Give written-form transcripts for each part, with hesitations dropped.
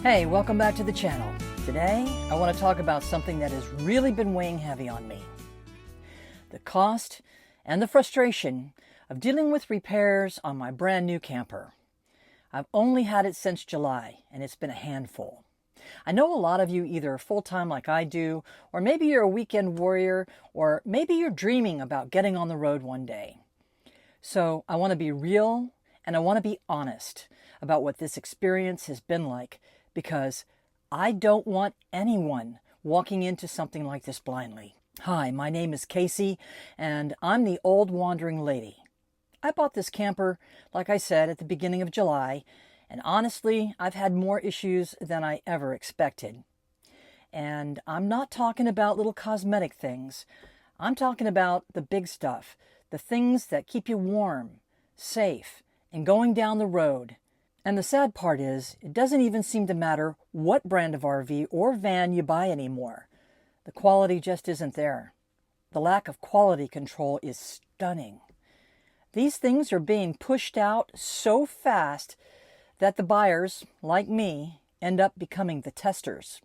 Hey, welcome back to the channel. Today, I want to talk about something that has really been weighing heavy on me. The cost and the frustration of dealing with repairs on my brand new camper. I've only had it since July, and it's been a handful. I know a lot of you either are full-time like I do, or maybe you're a weekend warrior, or maybe you're dreaming about getting on the road one day. So I want to be real, and I want to be honest about what this experience has been like, because I don't want anyone walking into something like this blindly. Hi, my name is Casey, and I'm the old wandering lady. I bought this camper, like I said, at the beginning of July, and honestly, I've had more issues than I ever expected. And I'm not talking about little cosmetic things. I'm talking about the big stuff, the things that keep you warm, safe, and going down the road. And the sad part is, it doesn't even seem to matter what brand of RV or van you buy anymore. The quality just isn't there. The lack of quality control is stunning. These things are being pushed out so fast that the buyers, like me, end up becoming the testers.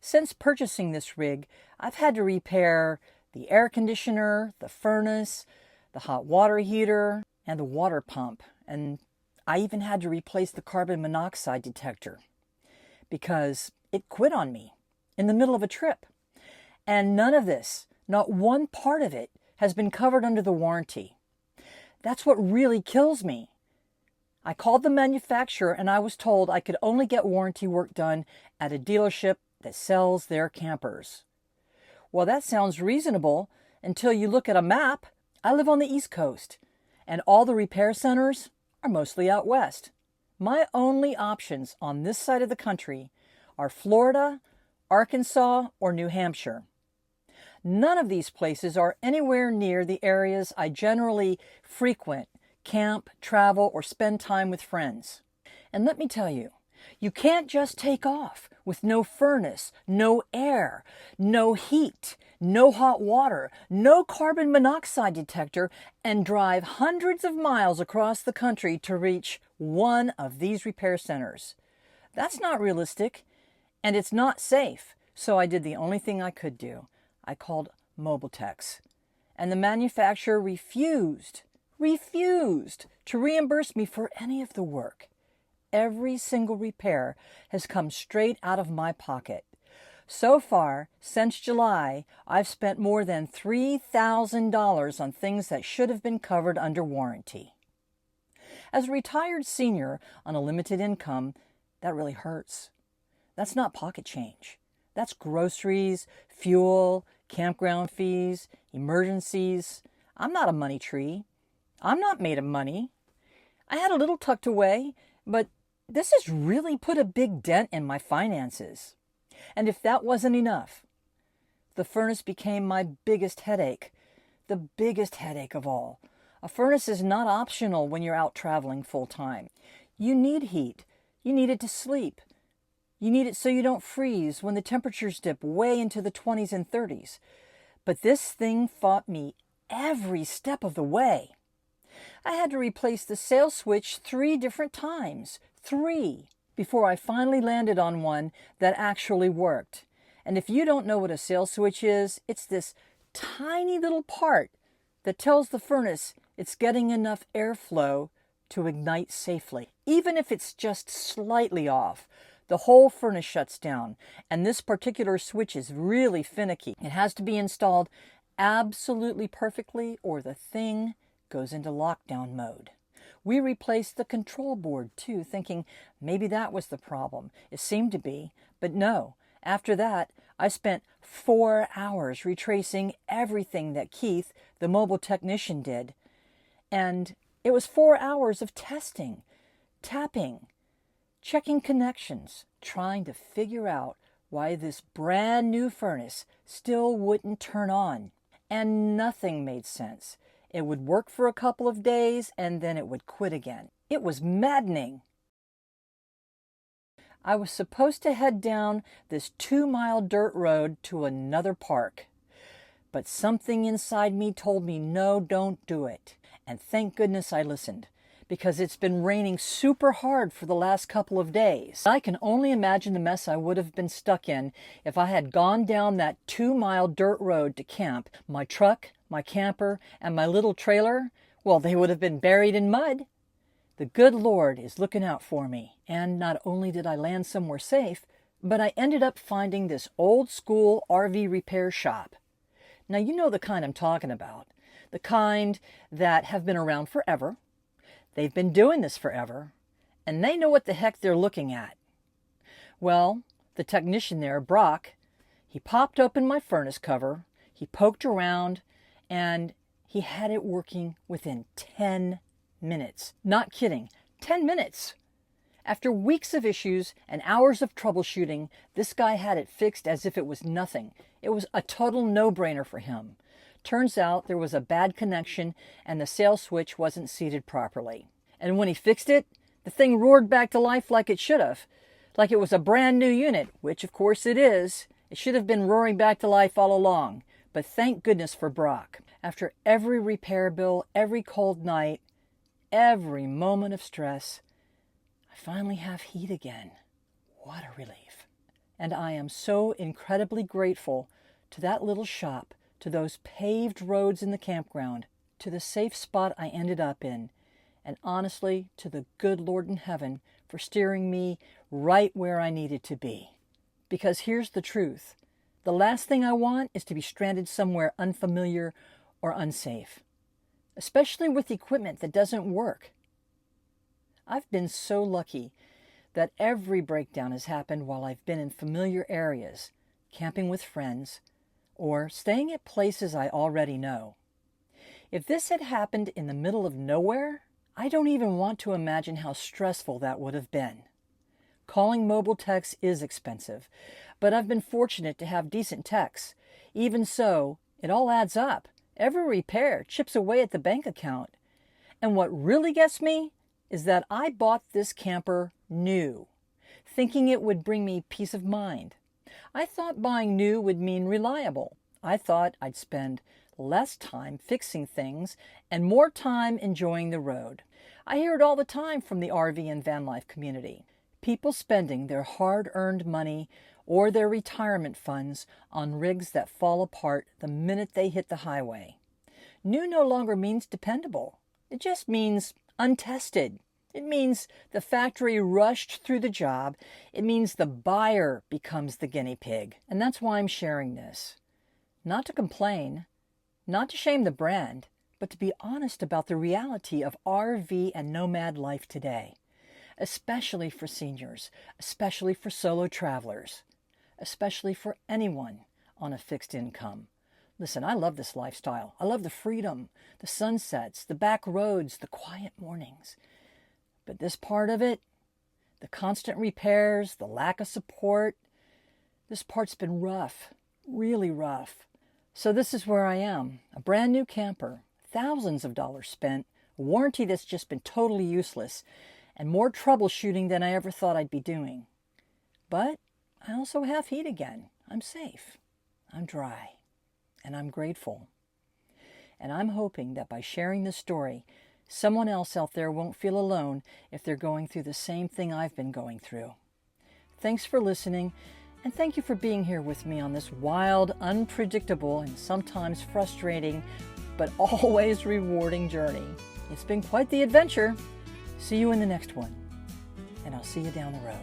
Since purchasing this rig, I've had to repair the air conditioner, the furnace, the hot water heater, and the water pump. And I even had to replace the carbon monoxide detector because it quit on me in the middle of a trip. And none of this, not one part of it, has been covered under the warranty. That's what really kills me. I called the manufacturer and I was told I could only get warranty work done at a dealership that sells their campers. Well, that sounds reasonable until you look at a map. I live on the East Coast, and all the repair centers are mostly out west. My only options on this side of the country are Florida, Arkansas, or New Hampshire. None of these places are anywhere near the areas I generally frequent, camp, travel, or spend time with friends. And let me tell you, you can't just take off with no furnace, no air, no heat, no hot water, no carbon monoxide detector, and drive hundreds of miles across the country to reach one of these repair centers. That's not realistic, and it's not safe. So I did the only thing I could do. I called Mobile Techs, and the manufacturer refused to reimburse me for any of the work. Every single repair has come straight out of my pocket. So far, since July, I've spent more than $3,000 on things that should have been covered under warranty. As a retired senior on a limited income, that really hurts. That's not pocket change. That's groceries, fuel, campground fees, emergencies. I'm not a money tree. I'm not made of money. I had a little tucked away, but this has really put a big dent in my finances. And if that wasn't enough, the furnace became my biggest headache. The biggest headache of all. A furnace is not optional when you're out traveling full time. You need heat. You need it to sleep. You need it so you don't freeze when the temperatures dip way into the 20s and 30s. But this thing fought me every step of the way. I had to replace the sail switch 3 different times. 3. Before I finally landed on one that actually worked. And if you don't know what a sail switch is, it's this tiny little part that tells the furnace it's getting enough airflow to ignite safely. Even if it's just slightly off, the whole furnace shuts down, and this particular switch is really finicky. It has to be installed absolutely perfectly or the thing goes into lockdown mode. We replaced the control board too, thinking maybe that was the problem. It seemed to be, but no. After that, I spent 4 hours retracing everything that Keith, the mobile technician, did. And it was 4 hours of testing, tapping, checking connections, trying to figure out why this brand new furnace still wouldn't turn on. And nothing made sense. It would work for a couple of days and then it would quit again. It was maddening. I was supposed to head down this 2-mile dirt road to another park. But something inside me told me, no, don't do it. And thank goodness I listened, because it's been raining super hard for the last couple of days. I can only imagine the mess I would have been stuck in if I had gone down that 2-mile dirt road to camp. My truck, my camper, and my little trailer, well, they would have been buried in mud. The good Lord is looking out for me. And not only did I land somewhere safe, but I ended up finding this old school RV repair shop. Now, you know the kind I'm talking about. The kind that have been around forever. They've been doing this forever, and they know what the heck they're looking at. Well, the technician there, Brock, he popped open my furnace cover, he poked around, and he had it working within 10 minutes. Not kidding, 10 minutes. After weeks of issues and hours of troubleshooting, this guy had it fixed as if it was nothing. It was a total no-brainer for him. Turns out there was a bad connection and the sail switch wasn't seated properly. And when he fixed it, the thing roared back to life like it should have. Like it was a brand new unit, which of course it is. It should have been roaring back to life all along. But thank goodness for Brock. After every repair bill, every cold night, every moment of stress, I finally have heat again. What a relief. And I am so incredibly grateful to that little shop, to those paved roads in the campground, to the safe spot I ended up in, and honestly, to the good Lord in heaven for steering me right where I needed to be. Because here's the truth. The last thing I want is to be stranded somewhere unfamiliar or unsafe, especially with equipment that doesn't work. I've been so lucky that every breakdown has happened while I've been in familiar areas, camping with friends, or staying at places I already know. If this had happened in the middle of nowhere, I don't even want to imagine how stressful that would have been. Calling mobile techs is expensive, but I've been fortunate to have decent techs. Even so, it all adds up. Every repair chips away at the bank account. And what really gets me is that I bought this camper new, thinking it would bring me peace of mind. I thought buying new would mean reliable. I thought I'd spend less time fixing things and more time enjoying the road. I hear it all the time from the RV and van life community. People spending their hard-earned money or their retirement funds on rigs that fall apart the minute they hit the highway. New no longer means dependable. It just means untested. It means the factory rushed through the job. It means the buyer becomes the guinea pig. And that's why I'm sharing this. Not to complain, not to shame the brand, but to be honest about the reality of RV and nomad life today. Especially for seniors, especially for solo travelers, especially for anyone on a fixed income. Listen, I love this lifestyle. I love the freedom, the sunsets, the back roads, the quiet mornings. But this part of it, the constant repairs, the lack of support, this part's been rough, really rough. So this is where I am, a brand new camper, thousands of dollars spent, a warranty that's just been totally useless, and more troubleshooting than I ever thought I'd be doing. But I also have heat again. I'm safe. I'm dry. And I'm grateful. And I'm hoping that by sharing this story, someone else out there won't feel alone if they're going through the same thing I've been going through. Thanks for listening, and thank you for being here with me on this wild, unpredictable, and sometimes frustrating, but always rewarding journey. It's been quite the adventure. See you in the next one, and I'll see you down the road.